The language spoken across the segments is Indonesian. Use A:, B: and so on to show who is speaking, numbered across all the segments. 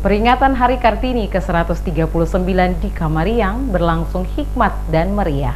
A: Peringatan Hari Kartini ke-139 di Kamariang berlangsung hikmat dan meriah.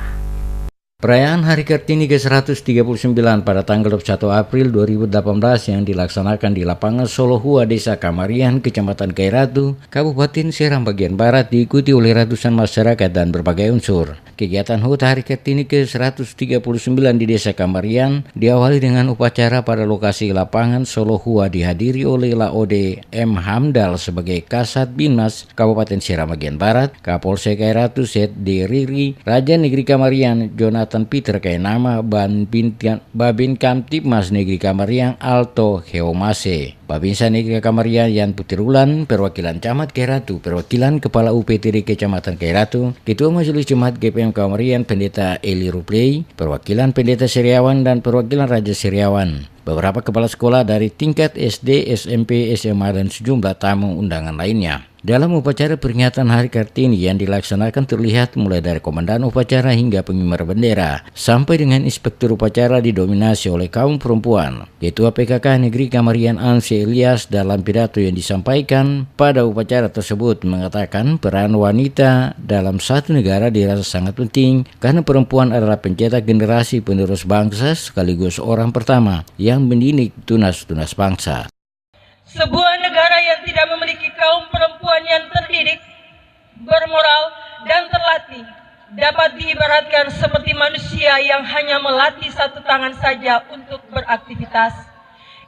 B: Perayaan Hari Kartini ke-139 pada tanggal 21 April 2018 yang dilaksanakan di lapangan Solohua, Desa Kamariang, Kecamatan Kairatu, Kabupaten Serang bagian Barat diikuti oleh ratusan masyarakat dan berbagai unsur. Kegiatan HUT Hari Kartini ke-139 di Desa Kamariang diawali dengan upacara pada lokasi lapangan Solohua dihadiri oleh Laode M. Hamdal sebagai Kasat Binmas Kabupaten Serang bagian Barat, Kapolsek Kairatu Set D. Riri, Raja Negeri Kamariang Jonathan Peter Kainama, Babin Kamtipmas Negeri Kamariang Alto Heomase, Babinsa Negeri Kamariang Yan Putirulan, Perwakilan Camat Kairatu, Perwakilan Kepala UPTD Kecamatan Kairatu, Ketua Majelis Jemaat GPM Kamariang Pendeta Eli Rupley, Perwakilan Pendeta Seriawan dan Perwakilan Raja Seriawan, beberapa kepala sekolah dari tingkat SD, SMP, SMA dan sejumlah tamu undangan lainnya. Dalam upacara peringatan Hari Kartini yang dilaksanakan terlihat mulai dari komandan upacara hingga pengibar bendera, sampai dengan inspektur upacara didominasi oleh kaum perempuan. Ketua PKK Negeri Kamariang Ansi Ilyas dalam pidato yang disampaikan pada upacara tersebut mengatakan peran wanita dalam satu negara dirasa sangat penting karena perempuan adalah pencetak generasi penerus bangsa sekaligus orang pertama yang mendidik tunas-tunas bangsa.
C: Sebuah negara yang tidak memiliki kaum perempuan yang terdidik, bermoral, dan terlatih dapat diibaratkan seperti manusia yang hanya melatih satu tangan saja untuk beraktivitas.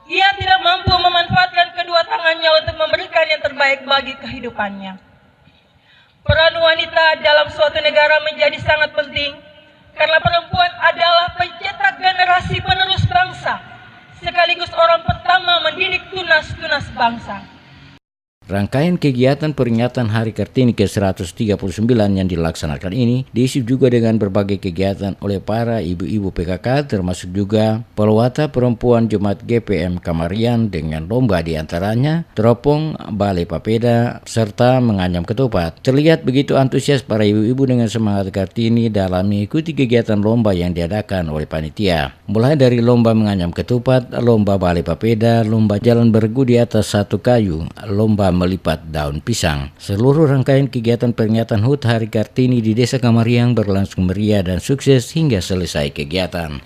C: Ia tidak mampu memanfaatkan kedua tangannya untuk memberikan yang terbaik bagi kehidupannya. Peran wanita dalam suatu negara menjadi sangat penting karena perempuan adalah pencetak generasi penerus bangsa, sekaligus orang pertama mendidik tunas-tunas bangsa.
B: Rangkaian kegiatan peringatan Hari Kartini ke-139 yang dilaksanakan ini diisi juga dengan berbagai kegiatan oleh para ibu-ibu PKK termasuk juga pelawata perempuan Jemaat GPM Kamariang dengan lomba diantaranya teropong, balai papeda, serta menganyam ketupat. Terlihat begitu antusias para ibu-ibu dengan semangat Kartini dalam mengikuti kegiatan lomba yang diadakan oleh panitia. Mulai dari lomba menganyam ketupat, lomba balai papeda, lomba jalan bergu di atas satu kayu, lomba melipat daun pisang. Seluruh rangkaian kegiatan peringatan HUT Hari Kartini di Desa Kamariang berlangsung meriah dan sukses hingga selesai kegiatan.